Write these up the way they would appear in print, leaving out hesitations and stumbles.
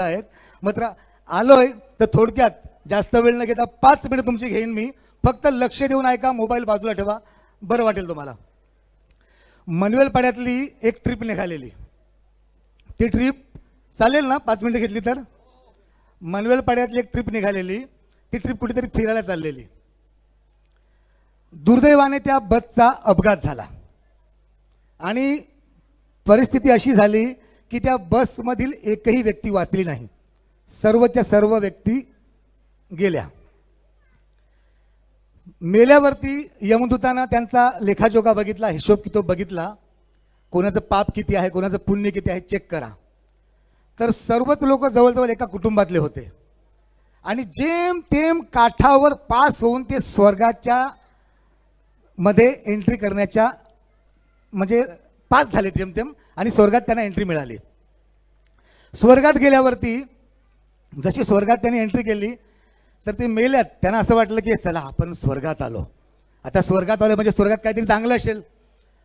आहेत. मात्र आलोय तर थोडक्यात जास्त वेळ न घेता 5 मिनिट तुमची घेईन मी. फक्त लक्ष देऊन ऐका, मोबाईल बाजूला ठेवा, बरं वाटेल तुम्हाला. मनवेल पाड्यातली एक ट्रिप निघालेली. ती ट्रिप चालेल ना 5 मिनिटं घेतली तर? मनवेल पाड्यातली एक ट्रिप निघालेली. ती ट्रिप कुठेतरी फिरायला चाललेली. दुर्दैवाने त्या बसचा अपघात झाला आणि परिस्थिती अशी झाली की त्या बसमधील एकही व्यक्ती वाचली नाही. सर्वच्या सर्व व्यक्ती गेल्या. मेल्यावरती यमदूतानं त्यांचा लेखाजोखा बघितला, हिशोब किताब बघितला, कोणाचं पाप किती आहे, कोणाचं पुण्य किती आहे चेक करा. तर सर्वच लोक जवळजवळ एका कुटुंबातले होते आणि जेमतेम काठावर पास होऊन ते स्वर्गाच्या मध्ये एंट्री करण्याच्या म्हणजे पास झाले जेमतेम आणि स्वर्गात त्यांना एंट्री मिळाली. स्वर्गात गेल्यावरती जशी स्वर्गात त्यांनी एंट्री केली तर ते मेल्यात. त्यांना असं वाटलं की चला आपण स्वर्गात आलो, आता स्वर्गात आलो म्हणजे स्वर्गात काहीतरी चांगलं असेल.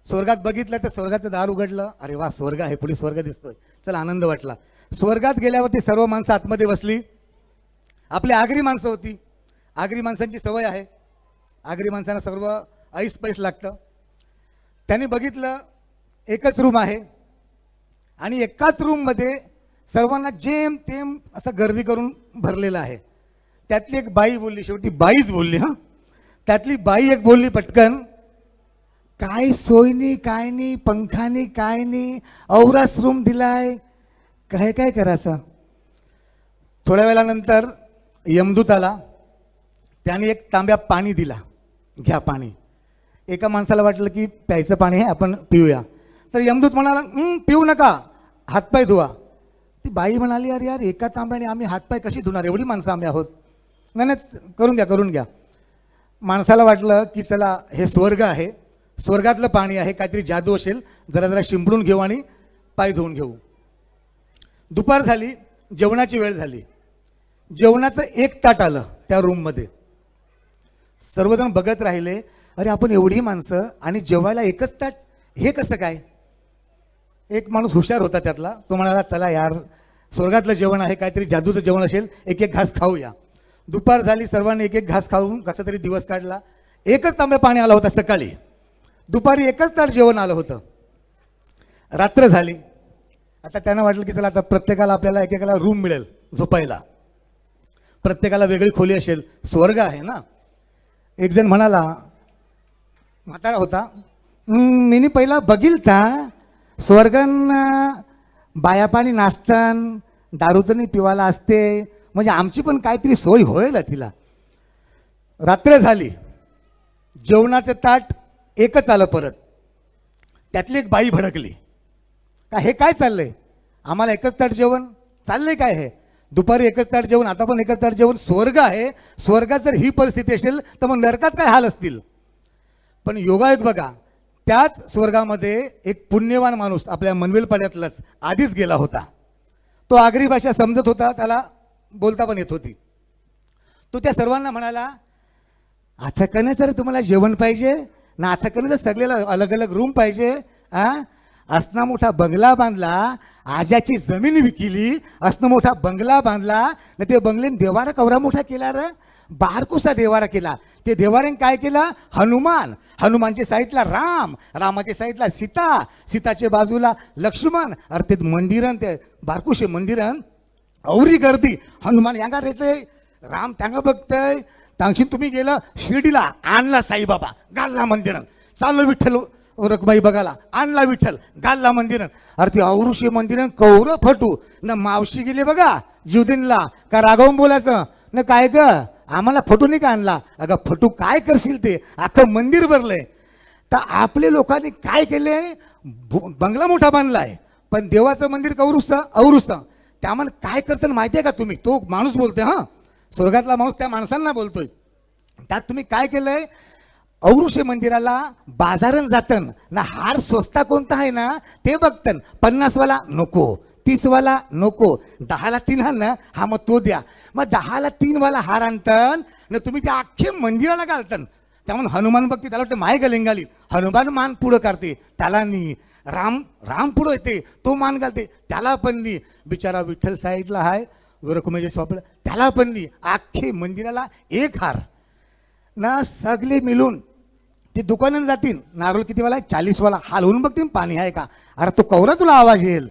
स्वर्गात बघितलं तर स्वर्गाचं दार उघडलं, अरे वा स्वर्ग आहे, पुढे स्वर्ग दिसतोय, चला आनंद वाटला. स्वर्गात गेल्यावरती सर्व माणसं आतमध्ये बसली. आपली आगरी माणसं होती. आगरी माणसांची सवय आहे, आगरी माणसांना सर्व ऐस पैस लागतं. त्यांनी बघितलं एकच रूम आहे आणि एकाच रूममध्ये सर्वांना जेम तेम असं गर्दी करून भरलेलं आहे. त्यातली एक बाई बोलली, शेवटी बाईच बोलली. हां, त्यातली बाई एक बोलली पटकन, काय सोयनी काय नाही, पंखानी काय नाही, औरास रूम दिलाय, काय काय करायचं. थोड्या वेळानंतर यमदूत आला. त्याने एक तांब्या पाणी दिला, घ्या पाणी. एका माणसाला वाटलं की प्यायचं पाणी आहे, आपण पिऊया. तर यमदूत म्हणाला पिऊ नका, हातपाय धुवा. ती बाई म्हणाली, अरे यार एका तांब्याने आम्ही हातपाय कशी धुणार, एवढी माणसं आम्ही आहोत. नाही नाही करून घ्या करून घ्या. माणसाला वाटलं की चला हे स्वर्ग आहे, स्वर्गातलं पाणी आहे, काहीतरी जादू असेल, जरा जरा शिंपडून घेऊ आणि पाय धुवून घेऊ. दुपार झाली, जेवणाची वेळ झाली. जेवणाचं एक ताट आलं त्या रूममध्ये. सर्वजण बघत राहिले, अरे आपण एवढी माणसं आणि जेवायला एकच ताट, हे कसं काय. एक माणूस हुशार होता त्यातला, तो म्हणाला चला यार स्वर्गातलं जेवण आहे, काहीतरी जादूचं जेवण असेल, एक एक घास खाऊया. दुपार झाली, सर्वांनी एक एक घास खाऊन कसा तरी दिवस काढला. एकच तांब्या पाणी आलं होतं सकाळी, दुपारी एकच ताट जेवण आलं होतं. रात्र झाली. आता त्यांना वाटलं की चला आता प्रत्येकाला आपल्याला एकेकाला रूम मिळेल झोपायला, प्रत्येकाला वेगळी खोली असेल, स्वर्ग आहे ना. एक जण म्हणाला, म्हातारा होता, मीनी पहिला बघील था स्वर्गन बाया पाणी नाचतन, दारूचं नाही पिवायला असते, म्हणजे आमची पण काहीतरी सोय होईल तिला. रात्र झाली, जेवणाचं ताट एकच आलं परत. त्यातली एक बाई भडकली, का हे काय चाललंय, आम्हाला एकच ताट जेवण चाललंय काय, हे दुपारी एकच ताट जेवण, आता पण एकच ताट जेवण, स्वर्ग आहे, स्वर्गात जर ही परिस्थिती असेल तर मग नरकात काय हाल असतील. पण योगायोग बघा, त्याच स्वर्गामध्ये एक पुण्यवान माणूस आपल्या मनवेल पाड्यातलाच आधीच गेला होता. तो आगरी भाषा समजत होता, त्याला बोलता पण येत होती. तो त्या सर्वांना म्हणाला, अथकने जर तुम्हाला जेवण पाहिजे ना, अथकने जर सगळ्याला अलग अलग रूम पाहिजे, असना मोठा बंगला बांधला, आजाची जमीन विकिली, असणं मोठा बंगला बांधला ना, ते बंगलेने देवारा कवरा मोठा केला र, बारकुसा देवारा केला. ते देवाऱ्याने काय केलं, हनुमानच्या साईडला राम, रामाच्या साईडला सीता, सीताच्या बाजूला लक्ष्मण. अरे ते मंदिरन, ते बारकुशे मंदिरन औरी गर्दी. हनुमान यांगा रेतय, राम त्यांगा बघतय. तांगशीन तुम्ही गेलं शिर्डीला, आणला साईबाबा, घालला मंदिरन. चाललो विठ्ठल रखबाई बघाला, आणला विठ्ठल, घालला मंदिरन. अरे ती औरुषी मंदिरन कौर फटू न. मावशी गेली बघा जीवदिनला, का राघवून बोलायचं न, काय ग आम्हाला फटू नाही का आणला. अगं फटू काय करशील, ते अख्खं मंदिर भरलंय. तर आपल्या लोकांनी काय केले, बंगला मोठा बांधलाय पण देवाचं मंदिर औरुसतं. त्यामुळे काय करतं माहिती आहे का तुम्ही, तो माणूस बोलतोय, हां स्वर्गातला माणूस त्या माणसांना बोलतोय. त्यात तुम्ही काय केलंय, औरुषे मंदिराला बाजारन जातन ना, हार स्वस्ता कोणता आहे ना ते बघतन. 50 वाला नको, 30 वाला नको, 10ला 3 हा ना, हा मग तो द्या. मग 10ला 3 वाला हार आणतन ना, तुम्ही त्या अख्खे मंदिराला घालतन. त्यामुळे हनुमान बघते, त्याला वाटतं माय गलिंगाली, हनुमान मान पुढं करते, त्याला नाही राम राम पुढं येते, तो मान घालते, त्याला पण नाही. बिचारा विठ्ठल साईडला आहे, रखुमाईच्या स्वामीला, त्याला पण नाही. अख्खे मंदिराला एक हार ना, सगळे मिळून ते दुकानात जातील. नारळ कितीवाला आहे? 40वाला. हलवून बघतील पाणी आहे का, अरे तो कवरा तुला आवाज येईल.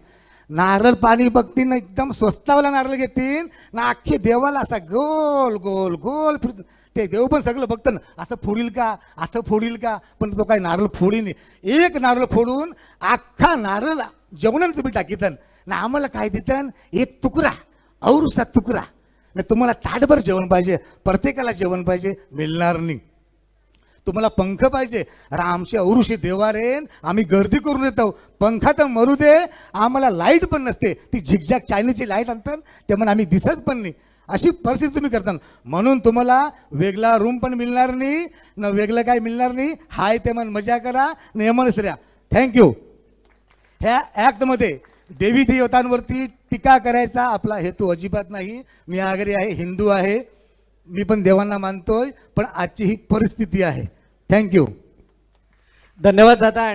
नारळ पाणी बघतील ना, एकदम स्वस्तावाला नारळ घेतील ना, अख्खे देवाला असा गोल गोल गोल फिरत. ते देव पण सगळं बघतं ना, असं फोडील का, असं फोडील का, पण तो काही नारळ फोडील नाही. एक नारळ फोडून अख्खा नारळ जेवणानं तुम्ही टाकीतन ना. आम्हाला काय देतं? एक तुकडा, औरुसा तुकडा ना. तुम्हाला ताटभर जेवण पाहिजे, प्रत्येकाला जेवण पाहिजे, मिळणार नाही. तुम्हाला पंख पाहिजे, अरे आमचे औरुषी देवारेन आम्ही गर्दी करून येतो, पंखा तर मरू दे, आम्हाला लाईट पण नसते. ती झिकझॅक चायनीची लाईट आणतात, ते म्हणून आम्ही दिसत पण नाही. अशी परिस्थिती तुम्ही करता. म्हणून तुम्हाला वेगळा रूम पण मिळणार नाही ना, वेगळं काय मिळणार नाही. हाय ते मन मजा करा, नियमनसऱ्या. थँक्यू. ह्या ॲक्टमध्ये देवी देवतांवरती टीका करायचा आपला हेतू अजिबात नाही. मी आगरी आहे, हिंदू आहे, मी पण देवांना मानतोय, पण आजची ही परिस्थिती आहे. थँक्यू. धन्यवाद दादा.